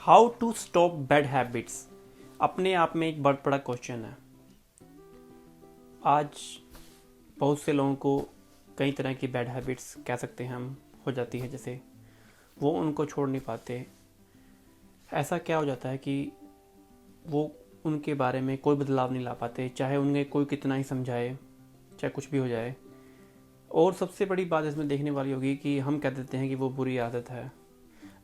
How to stop bad habits अपने आप में एक बहुत बड़ा क्वेश्चन है। आज बहुत से लोगों को कई तरह की बैड हैबिट्स कह सकते हैं हम हो जाती है, जैसे वो उनको छोड़ नहीं पाते। ऐसा क्या हो जाता है कि वो उनके बारे में कोई बदलाव नहीं ला पाते, चाहे उन्हें कोई कितना ही समझाए, चाहे कुछ भी हो जाए। और सबसे बड़ी बात इसमें देखने वाली होगी कि हम कह देते हैं कि वो बुरी आदत है।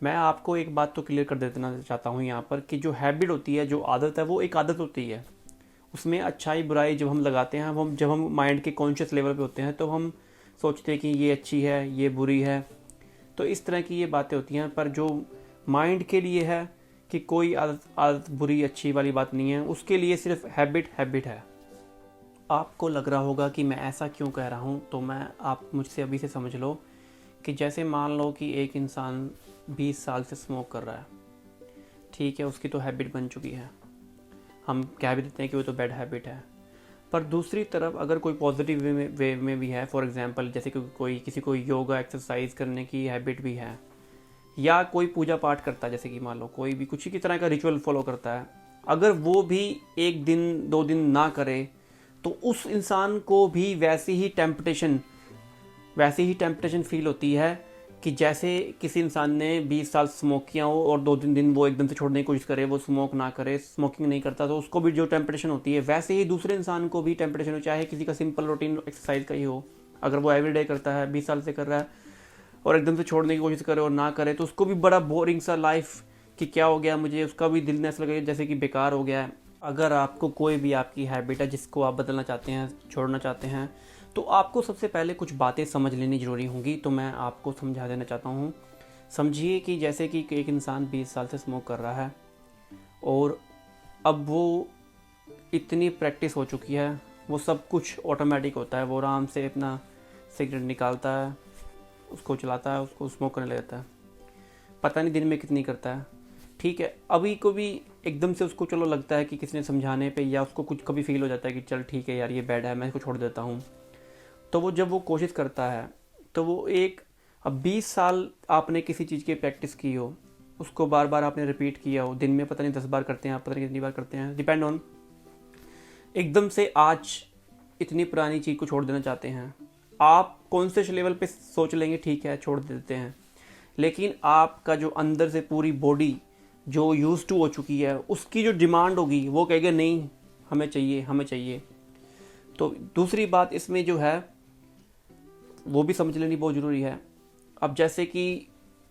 मैं आपको एक बात तो क्लियर कर देना चाहता हूँ यहाँ पर कि जो हैबिट होती है, जो आदत है, वो एक आदत होती है। उसमें अच्छाई बुराई जब हम लगाते हैं, जब हम माइंड के कॉन्शियस लेवल पे होते हैं, तो हम सोचते हैं कि ये अच्छी है, ये बुरी है। तो इस तरह की ये बातें होती हैं। पर जो माइंड के लिए है कि कोई आदत आदत बुरी अच्छी वाली बात नहीं है, उसके लिए सिर्फ हैबिट हैबिट है। आपको लग रहा होगा कि मैं ऐसा क्यों कह रहा हूँ, तो मैं आप मुझसे अभी से समझ लो कि जैसे मान लो कि एक इंसान 20 साल से स्मोक कर रहा है, ठीक है, उसकी तो हैबिट बन चुकी है, हम कह भी देते हैं कि वो तो बैड हैबिट है। पर दूसरी तरफ अगर कोई पॉजिटिव वे में भी है, फॉर एग्जांपल जैसे कि कोई किसी को योगा एक्सरसाइज करने की हैबिट भी है, या कोई पूजा पाठ करता है, जैसे कि मान लो कोई भी कुछ ही तरह का रिचुअल फॉलो करता है, अगर वो भी एक दिन 2 दिन ना करे, तो उस इंसान को भी वैसी ही टेम्पटेशन फील होती है कि जैसे किसी इंसान ने 20 साल स्मोक किया हो और 2 दिन वो एकदम से छोड़ने की कोशिश करे, वो स्मोक ना करे, स्मोकिंग नहीं करता, तो उसको भी जो टेम्पटेशन होती है, वैसे ही दूसरे इंसान को भी टेम्पटेशन हो, चाहे किसी का सिंपल रूटीन एक्सरसाइज का ही हो। अगर वो एवरीडे करता है, 20 साल से कर रहा है, और एकदम से छोड़ने की कोशिश करे और ना करे, तो उसको भी बड़ा बोरिंग सा लाइफ कि क्या हो गया मुझे, उसका भी दिल में ऐसा लगे जैसे कि बेकार हो गया है। अगर आपको कोई भी आपकी हैबिट है जिसको आप बदलना चाहते हैं, छोड़ना चाहते हैं, तो आपको सबसे पहले कुछ बातें समझ लेनी ज़रूरी होंगी। तो मैं आपको समझा देना चाहता हूँ। समझिए कि जैसे कि एक इंसान 20 साल से स्मोक कर रहा है, और अब वो इतनी प्रैक्टिस हो चुकी है, वो सब कुछ ऑटोमेटिक होता है, वो आराम से अपना सिगरेट निकालता है, उसको चलाता है, उसको स्मोक करने लगता है, पता नहीं दिन में कितनी करता है। ठीक है, अभी को भी एकदम से उसको चलो लगता है कि किसी ने समझाने पे, या उसको कुछ कभी फील हो जाता है कि चल ठीक है यार, ये बैड है, मैं इसको छोड़ देता हूँ। तो वो जब वो कोशिश करता है, तो वो एक, अब 20 साल आपने किसी चीज़ की प्रैक्टिस की हो, उसको बार बार आपने रिपीट किया हो, दिन में पता नहीं 10 बार करते हैं आप, पता नहीं कितनी बार करते हैं, डिपेंड ऑन, एकदम से आज इतनी पुरानी चीज़ को छोड़ देना चाहते हैं, आप कॉन्शियस लेवल पे सोच लेंगे ठीक है छोड़ देते हैं, लेकिन आपका जो अंदर से पूरी बॉडी जो यूज टू हो चुकी है, उसकी जो डिमांड होगी, वो कहेगा नहीं, हमें चाहिए, हमें चाहिए। तो दूसरी बात इसमें जो है, वो भी समझ लेनी बहुत ज़रूरी है। अब जैसे कि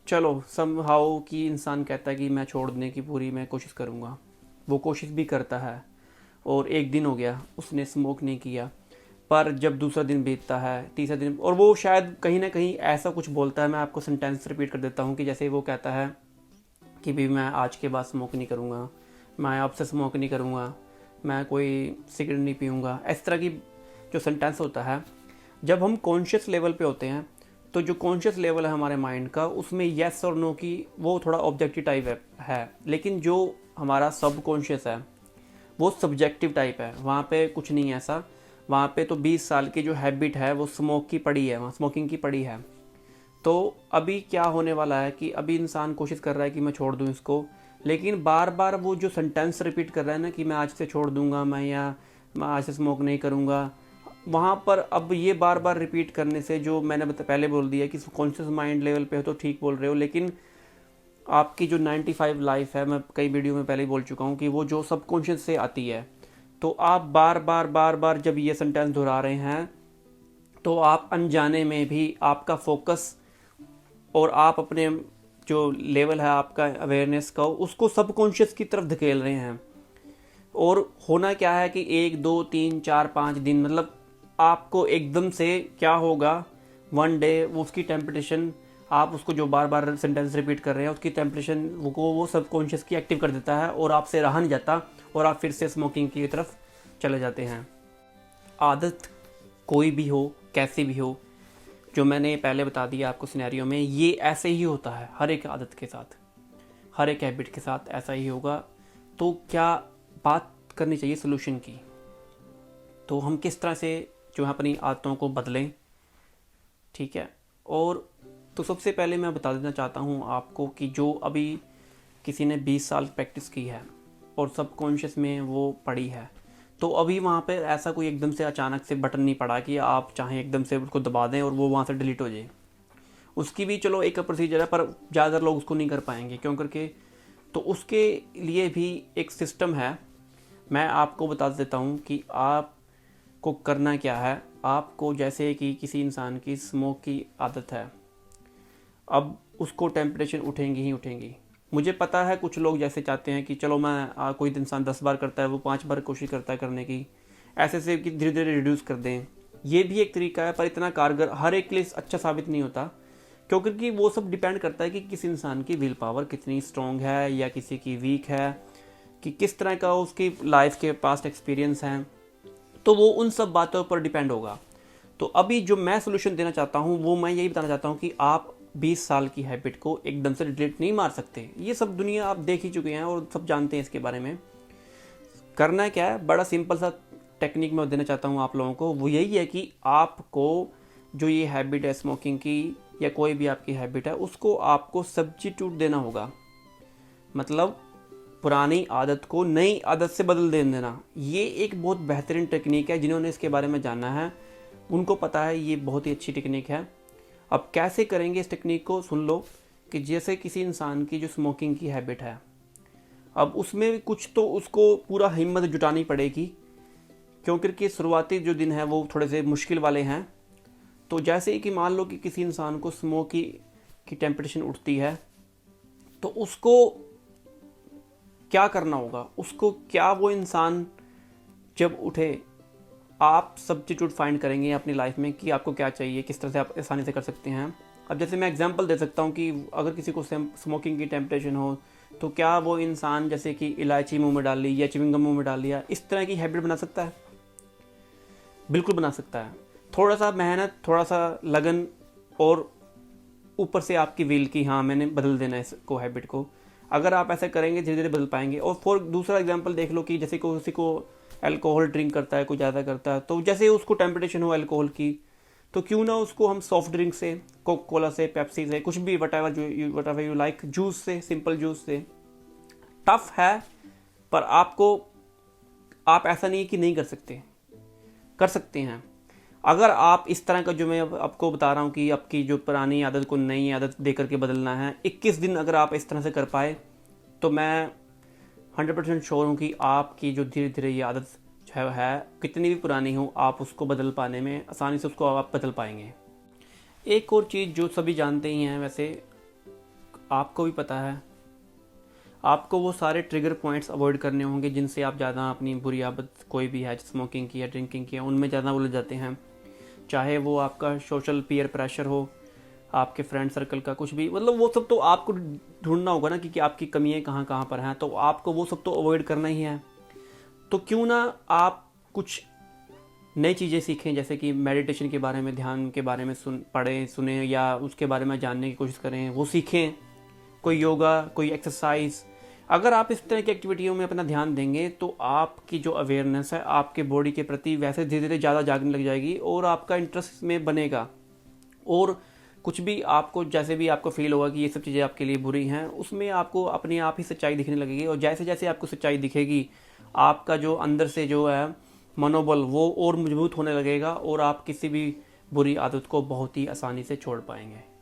चलो समहाउ कि इंसान कहता है कि मैं छोड़ने की पूरी मैं कोशिश करूँगा, वो कोशिश भी करता है, और एक दिन हो गया उसने स्मोक नहीं किया, पर जब दूसरा दिन बीतता है, तीसरा दिन, और वो शायद कहीं ना कहीं ऐसा कुछ बोलता है, मैं आपको सेंटेंस रिपीट कर देता हूँ कि जैसे वो कहता है कि भी मैं आज के बाद स्मोक नहीं करूँगा, मैं अब से स्मोक नहीं करूँगा, मैं कोई सिगरेट नहीं पीऊँगा, इस तरह की जो सेंटेंस होता है, जब हम कॉन्शियस लेवल पे होते हैं, तो जो कॉन्शियस लेवल है हमारे माइंड का, उसमें येस और नो की वो थोड़ा ऑब्जेक्टिव टाइप है, लेकिन जो हमारा सब कॉन्शियस है वो सब्जेक्टिव टाइप है, वहाँ पे कुछ नहीं है ऐसा। वहाँ पे तो 20 साल की जो हैबिट है वो स्मोक की पड़ी है, वहाँ स्मोकिंग की पड़ी है। तो अभी क्या होने वाला है कि अभी इंसान कोशिश कर रहा है कि मैं छोड़ दूँ इसको, लेकिन बार बार वो जो सेंटेंस रिपीट कर रहा है ना कि मैं आज से छोड़ दूंगा, मैं आज से स्मोक नहीं करूँगा, वहाँ पर अब ये बार बार रिपीट करने से, जो मैंने पहले बोल दिया कि कॉन्शियस माइंड लेवल पे हो तो ठीक बोल रहे हो, लेकिन आपकी जो 95 लाइफ है, मैं कई वीडियो में पहले ही बोल चुका हूँ कि वो जो सबकॉन्शियस से आती है। तो आप बार बार जब ये सेंटेंस दोहरा रहे हैं, तो आप अनजाने में भी आपका फोकस और आप अपने जो लेवल है आपका अवेयरनेस का, उसको सबकॉन्शियस की तरफ धकेल रहे हैं। और होना क्या है कि 1 2 3 4 5 दिन, मतलब आपको एकदम से क्या होगा, वन डे वो उसकी टेम्पटेशन, आप उसको जो बार बार सेंटेंस रिपीट कर रहे हैं, उसकी टेम्पटेशन वो सबकॉन्शियस की एक्टिव कर देता है, और आपसे रहा नहीं जाता, और आप फिर से स्मोकिंग की तरफ चले जाते हैं। आदत कोई भी हो, कैसी भी हो, जो मैंने पहले बता दिया आपको सिनेरियो में, ये ऐसे ही होता है हर एक आदत के साथ, हर एक हैबिट के साथ ऐसा ही होगा। तो क्या बात करनी चाहिए सोल्यूशन की, तो हम किस तरह से जो है अपनी आदतों को बदलें, ठीक है। और तो सबसे पहले मैं बता देना चाहता हूँ आपको कि जो अभी किसी ने 20 साल प्रैक्टिस की है और सबकॉन्शियस में वो पड़ी है, तो अभी वहाँ पे ऐसा कोई एकदम से अचानक से बटन नहीं पड़ा कि आप चाहें एकदम से उसको दबा दें और वो वहाँ से डिलीट हो जाए। उसकी भी चलो एक प्रोसीजर है, पर ज़्यादातर लोग उसको नहीं कर पाएंगे क्यों करके, तो उसके लिए भी एक सिस्टम है। मैं आपको बता देता हूँ कि आपको करना क्या है। आपको जैसे कि किसी इंसान की स्मोक की आदत है, अब उसको टेम्परेचर उठेंगी ही उठेंगी। मुझे पता है कुछ लोग जैसे चाहते हैं कि चलो मैं कोई इंसान 10 बार करता है, वो 5 बार कोशिश करता है करने की, ऐसे से कि धीरे धीरे रिड्यूस कर दें। ये भी एक तरीका है, पर इतना कारगर हर एक के लिए अच्छा साबित नहीं होता, क्योंकि वो सब डिपेंड करता है कि किस इंसान की विल पावर कितनी स्ट्रॉन्ग है या किसी की वीक है, कि किस तरह का उसकी लाइफ के पास्ट एक्सपीरियंस हैं, तो वो उन सब बातों पर डिपेंड होगा। तो अभी जो मैं सोल्यूशन देना चाहता हूँ वो मैं यही बताना चाहता हूँ कि आप 20 साल की हैबिट को एकदम से डिलीट नहीं मार सकते। ये सब दुनिया आप देख ही चुके हैं और सब जानते हैं इसके बारे में। करना क्या है, बड़ा सिंपल सा टेक्निक मैं देना चाहता हूँ आप लोगों को, वो यही है कि आपको जो ये हैबिट है स्मोकिंग की या कोई भी आपकी हैबिट है, उसको आपको सब्स्टिट्यूट देना होगा। मतलब पुरानी आदत को नई आदत से बदल देना। ये एक बहुत बेहतरीन टेक्निक है, जिन्होंने इसके बारे में जाना है उनको पता है ये बहुत ही अच्छी टेक्निक है। अब कैसे करेंगे इस टेक्निक को, सुन लो। कि जैसे किसी इंसान की जो स्मोकिंग की हैबिट है, अब उसमें कुछ तो उसको पूरा हिम्मत जुटानी पड़ेगी, क्योंकि शुरुआती जो दिन है वो थोड़े से मुश्किल वाले हैं। तो जैसे ही कि मान लो कि किसी इंसान को स्मोक की टेम्परेचर उठती है, तो उसको क्या करना होगा, उसको क्या वो इंसान जब उठे, आप सब्स्टिट्यूट फाइंड करेंगे अपनी लाइफ में कि आपको क्या चाहिए, किस तरह से आप आसानी से कर सकते हैं। अब जैसे मैं एग्जांपल दे सकता हूँ कि अगर किसी को स्मोकिंग की टेम्पटेशन हो, तो क्या वो इंसान जैसे कि इलायची मुंह में डाल ली या च्युइंगम मुंह में डाल लिया, इस तरह की हैबिट बना सकता है? बिल्कुल बना सकता है। थोड़ा सा मेहनत, थोड़ा सा लगन और ऊपर से आपकी विल की हाँ मैंने बदल देना है इसको, हैबिट को। अगर आप ऐसा करेंगे धीरे धीरे बदल पाएंगे। और फॉर दूसरा एग्जांपल देख लो कि जैसे किसी को अल्कोहल ड्रिंक करता है, कोई ज़्यादा करता है, तो जैसे उसको टेम्पटेशन हो अल्कोहल की, तो क्यों ना उसको हम सॉफ्ट ड्रिंक से, कोका कोला से, पेप्सी से, कुछ भी what ever you like, juice से, सिंपल जूस से। टफ है, पर आप ऐसा नहीं है कि नहीं कर सकते, कर सकते हैं। अगर आप इस तरह का जो मैं आपको बता रहा हूँ कि आपकी जो पुरानी आदत को नई आदत दे करके बदलना है, 21 दिन अगर आप इस तरह से कर पाए, तो मैं 100% श्योर हूँ कि आपकी जो धीरे धीरे ये आदत जो है कितनी भी पुरानी हो, आप उसको बदल पाने में आसानी से उसको आप बदल पाएंगे। एक और चीज़ जो सभी जानते ही हैं, वैसे आपको भी पता है, आपको वो सारे ट्रिगर पॉइंट्स अवॉइड करने होंगे जिनसे आप ज़्यादा अपनी बुरी आदत कोई भी है, स्मोकिंग की या ड्रिंकिंग की, उनमें ज़्यादा उलझ जाते हैं। चाहे वो आपका सोशल पीयर प्रेशर हो, आपके फ्रेंड सर्कल का कुछ भी, मतलब वो सब तो आपको ढूंढना होगा ना कि आपकी कमियाँ कहाँ कहाँ पर हैं, तो आपको वो सब तो अवॉइड करना ही है। तो क्यों ना आप कुछ नई चीज़ें सीखें, जैसे कि मेडिटेशन के बारे में, ध्यान के बारे में पढ़ें, सुने, या उसके बारे में जानने की कोशिश करें, वो सीखें। कोई योगा, कोई एक्सरसाइज। अगर आप इस तरह की एक्टिविटियों में अपना ध्यान देंगे, तो आपकी जो अवेयरनेस है आपके बॉडी के प्रति वैसे धीरे धीरे ज़्यादा जागने लग जाएगी और आपका इंटरेस्ट में बनेगा। और कुछ भी आपको, जैसे भी आपको फील होगा कि ये सब चीज़ें आपके लिए बुरी हैं, उसमें आपको अपने आप ही सच्चाई दिखने लगेगी। और जैसे जैसे आपको सच्चाई दिखेगी, आपका जो अंदर से जो है मनोबल, वो और मजबूत होने लगेगा और आप किसी भी बुरी आदत को बहुत ही आसानी से छोड़ पाएंगे।